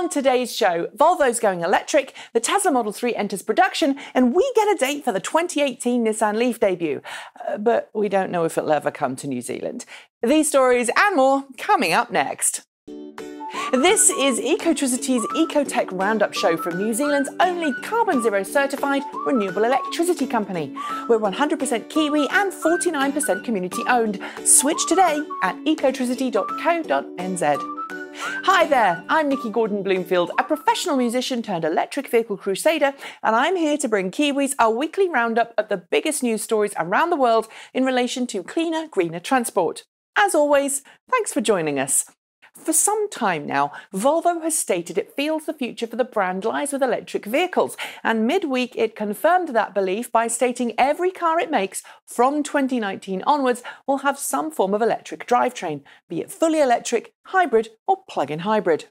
On today's show, Volvo's going electric, the Tesla Model 3 enters production, and we get a date for the 2018 Nissan Leaf debut. But we don't know if it'll ever come to New Zealand. These stories and more coming up next. This is ecoTEC's ecoTEC roundup show from New Zealand's only carbon zero certified renewable electricity company. We're 100% Kiwi and 49% community owned. Switch today at ecotricity.co.nz. Hi there, I'm Nikki Gordon-Bloomfield, a professional musician turned electric vehicle crusader, and I'm here to bring Kiwis our weekly roundup of the biggest news stories around the world in relation to cleaner, greener transport. As always, thanks for joining us. For some time now, Volvo has stated it feels the future for the brand lies with electric vehicles, and midweek it confirmed that belief by stating every car it makes from 2019 onwards will have some form of electric drivetrain, be it fully electric, hybrid or plug-in hybrid.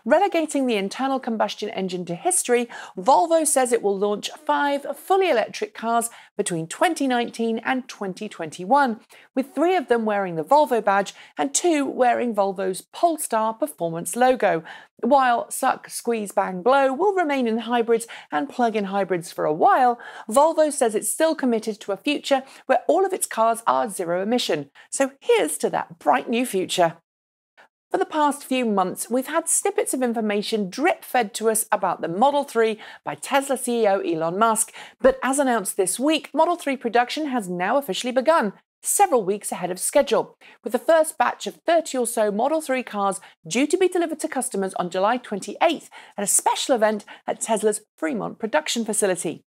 Relegating the internal combustion engine to history, Volvo says it will launch 5 fully electric cars between 2019 and 2021, with 3 of them wearing the Volvo badge and 2 wearing Volvo's Polestar performance logo, while Suck, Squeeze, Bang, Blow will remain in hybrids and plug-in hybrids for a while. Volvo says it's still committed to a future where all of its cars are zero emission. So here's to that bright new future. For the past few months, we've had snippets of information drip-fed to us about the Model 3 by Tesla CEO Elon Musk, but as announced this week, Model 3 production has now officially begun, several weeks ahead of schedule, with the first batch of 30 or so Model 3 cars due to be delivered to customers on July 28th at a special event at Tesla's Fremont production facility.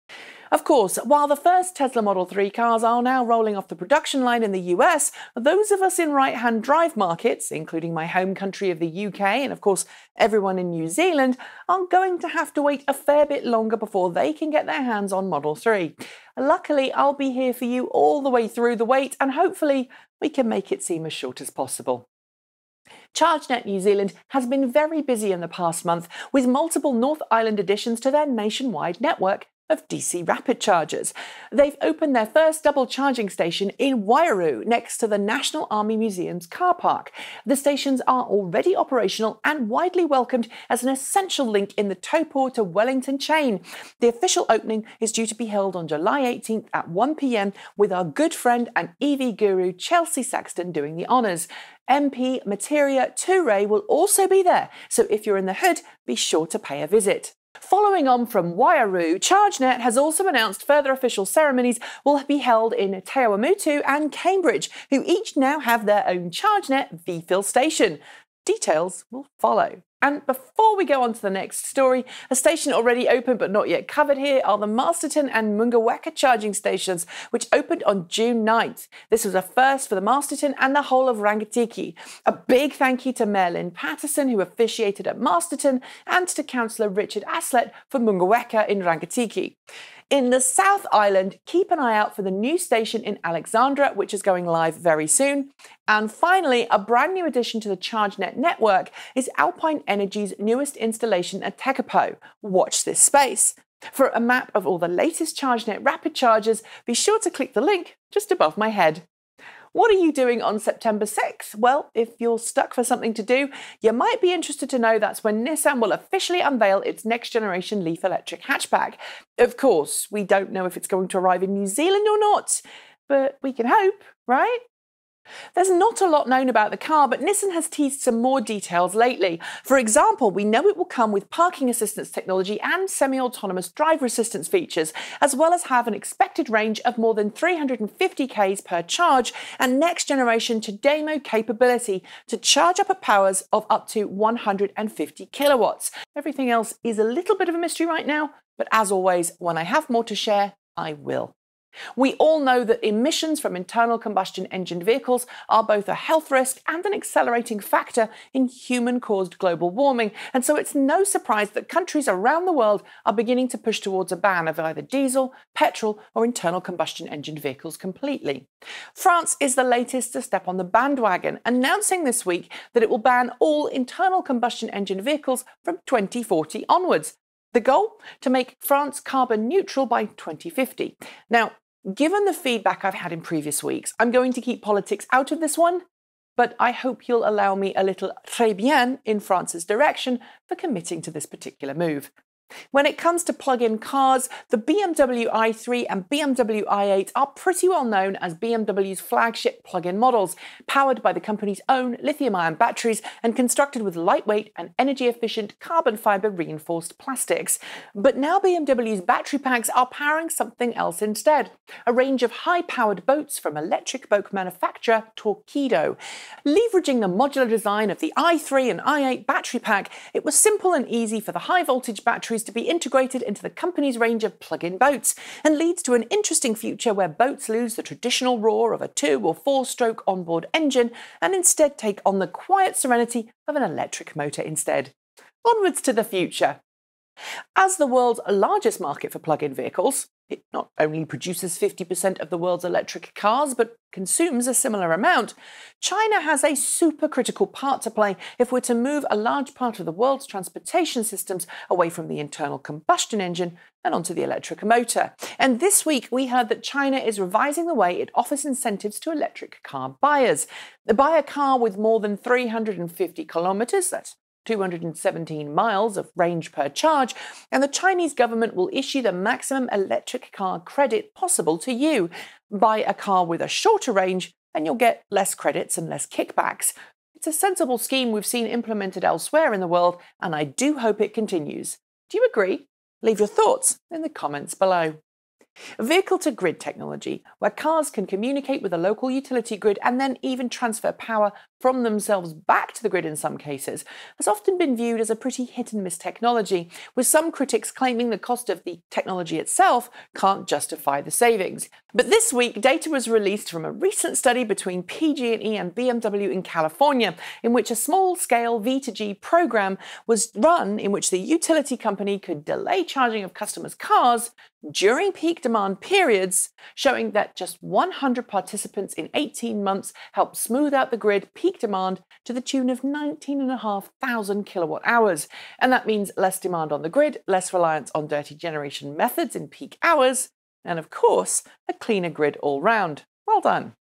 Of course, while the first Tesla Model 3 cars are now rolling off the production line in the US, those of us in right-hand drive markets, including my home country of the UK and of course everyone in New Zealand, are going to have to wait a fair bit longer before they can get their hands on Model 3. Luckily, I'll be here for you all the way through the wait, and hopefully we can make it seem as short as possible. Chargenet New Zealand has been very busy in the past month with multiple North Island additions to their nationwide network of DC rapid chargers. They've opened their first double charging station in Wairau next to the National Army Museum's car park. The stations are already operational and widely welcomed as an essential link in the Taupo to Wellington chain. The official opening is due to be held on July 18th at 1 p.m. with our good friend and EV guru Chelsea Saxton doing the honours. MP Materia Ture will also be there, so if you're in the hood, be sure to pay a visit. Following on from Wairau, Chargenet has also announced further official ceremonies will be held in Te Awamutu and Cambridge, who each now have their own Chargenet V-Fill station. Details will follow. And before we go on to the next story, a station already open but not yet covered here are the Masterton and Mungaweka charging stations, which opened on June 9th. This was a first for the Masterton and the whole of Rangitikei. A big thank you to Mayor Lynn Patterson, who officiated at Masterton, and to Councillor Richard Aslett for Mungaweka in Rangitikei. In the South Island, keep an eye out for the new station in Alexandra, which is going live very soon. And finally, a brand new addition to the Chargenet network is Alpine Energy's newest installation at Tekapo. Watch this space. For a map of all the latest Chargenet rapid chargers, be sure to click the link just above my head. What are you doing on September 6th? Well, if you're stuck for something to do, you might be interested to know that's when Nissan will officially unveil its next generation Leaf electric hatchback. Of course, we don't know if it's going to arrive in New Zealand or not, but we can hope, right? There's not a lot known about the car, but Nissan has teased some more details lately. For example, we know it will come with parking assistance technology and semi-autonomous driver assistance features, as well as have an expected range of more than 350 km per charge and next-generation Tademo capability to charge up at powers of up to 150 kilowatts. Everything else is a little bit of a mystery right now, but as always, when I have more to share, I will. We all know that emissions from internal combustion engine vehicles are both a health risk and an accelerating factor in human-caused global warming, and so it's no surprise that countries around the world are beginning to push towards a ban of either diesel, petrol or internal combustion engine vehicles completely. France is the latest to step on the bandwagon, announcing this week that it will ban all internal combustion engine vehicles from 2040 onwards. The goal? To make France carbon neutral by 2050. Now, given the feedback I've had in previous weeks, I'm going to keep politics out of this one. but I hope you'll allow me a little très bien in France's direction for committing to this particular move. When it comes to plug-in cars, the BMW i3 and BMW i8 are pretty well known as BMW's flagship plug-in models, powered by the company's own lithium-ion batteries and constructed with lightweight and energy-efficient carbon fibre reinforced plastics. But now BMW's battery packs are powering something else instead, a range of high-powered boats from electric boat manufacturer Torqeedo. Leveraging the modular design of the i3 and i8 battery pack, it was simple and easy for the high-voltage batteries to be integrated into the company's range of plug-in boats, and leads to an interesting future where boats lose the traditional roar of a 2- or 4-stroke onboard engine and instead take on the quiet serenity of an electric motor instead. Onwards to the future. As the world's largest market for plug-in vehicles, it not only produces 50% of the world's electric cars, but consumes a similar amount. China has a supercritical part to play if we're to move a large part of the world's transportation systems away from the internal combustion engine and onto the electric motor. And this week we heard that China is revising the way it offers incentives to electric car buyers. Buy a car with more than 350 kilometres, that's 217 miles of range per charge, and the Chinese government will issue the maximum electric car credit possible to you. Buy a car with a shorter range and you'll get less credits and less kickbacks. It's a sensible scheme we've seen implemented elsewhere in the world, and I do hope it continues. Do you agree? Leave your thoughts in the comments below. Vehicle-to-grid technology, where cars can communicate with a local utility grid and then even transfer power from themselves back to the grid in some cases, has often been viewed as a pretty hit-and-miss technology, with some critics claiming the cost of the technology itself can't justify the savings. But this week, data was released from a recent study between PG&E and BMW in California, in which a small-scale V2G program was run in which the utility company could delay charging of customers' cars during peak demand periods, showing that just 100 participants in 18 months helped smooth out the grid peak demand to the tune of 19,500 kilowatt hours. And that means less demand on the grid, less reliance on dirty generation methods in peak hours, and of course, a cleaner grid all round. Well done.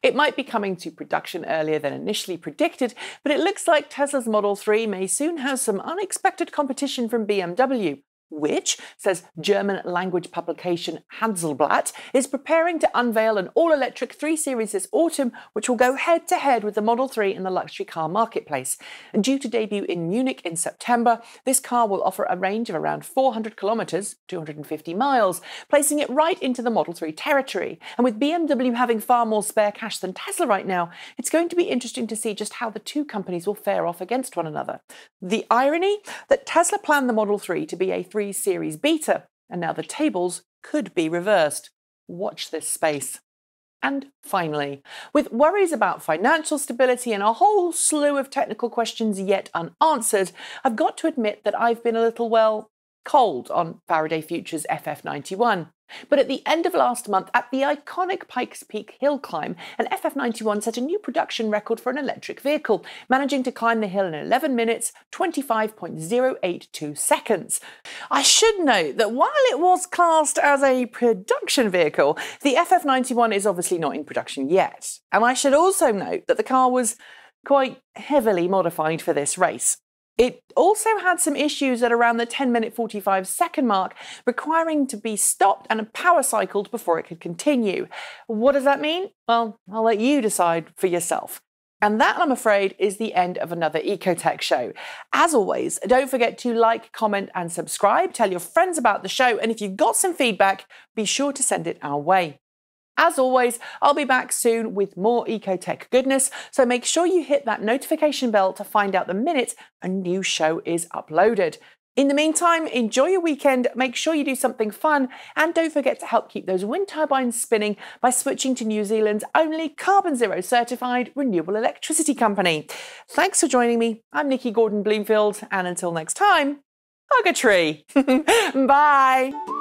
It might be coming to production earlier than initially predicted, but it looks like Tesla's Model 3 may soon have some unexpected competition from BMW, which, says German language publication Handelsblatt, is preparing to unveil an all-electric 3 Series this autumn, which will go head-to-head with the Model 3 in the luxury car marketplace. And due to debut in Munich in September, this car will offer a range of around 400 kilometres, 250 miles, placing it right into the Model 3 territory. And with BMW having far more spare cash than Tesla right now, it's going to be interesting to see just how the two companies will fare off against one another. The irony that Tesla planned the Model 3 to be a 3 Series beta, and now the tables could be reversed. Watch this space. And finally, with worries about financial stability and a whole slew of technical questions yet unanswered, I've got to admit that I've been a little, well, cold on Faraday Future's FF91. But at the end of last month, at the iconic Pikes Peak hill climb, an FF91 set a new production record for an electric vehicle, managing to climb the hill in 11 minutes, 25.082 seconds. I should note that while it was classed as a production vehicle, the FF91 is obviously not in production yet. And I should also note that the car was quite heavily modified for this race. It also had some issues at around the 10-minute 45-second mark, requiring to be stopped and power cycled before it could continue. What does that mean? Well, I'll let you decide for yourself. And that, I'm afraid, is the end of another ecoTEC show. As always, don't forget to like, comment and subscribe, tell your friends about the show, and if you've got some feedback, be sure to send it our way. As always, I'll be back soon with more ecoTEC goodness, so make sure you hit that notification bell to find out the minute a new show is uploaded. In the meantime, enjoy your weekend, make sure you do something fun, and don't forget to help keep those wind turbines spinning by switching to New Zealand's only carbon zero certified renewable electricity company. Thanks for joining me. I'm Nikki Gordon-Bloomfield, and until next time, hug a tree. Bye.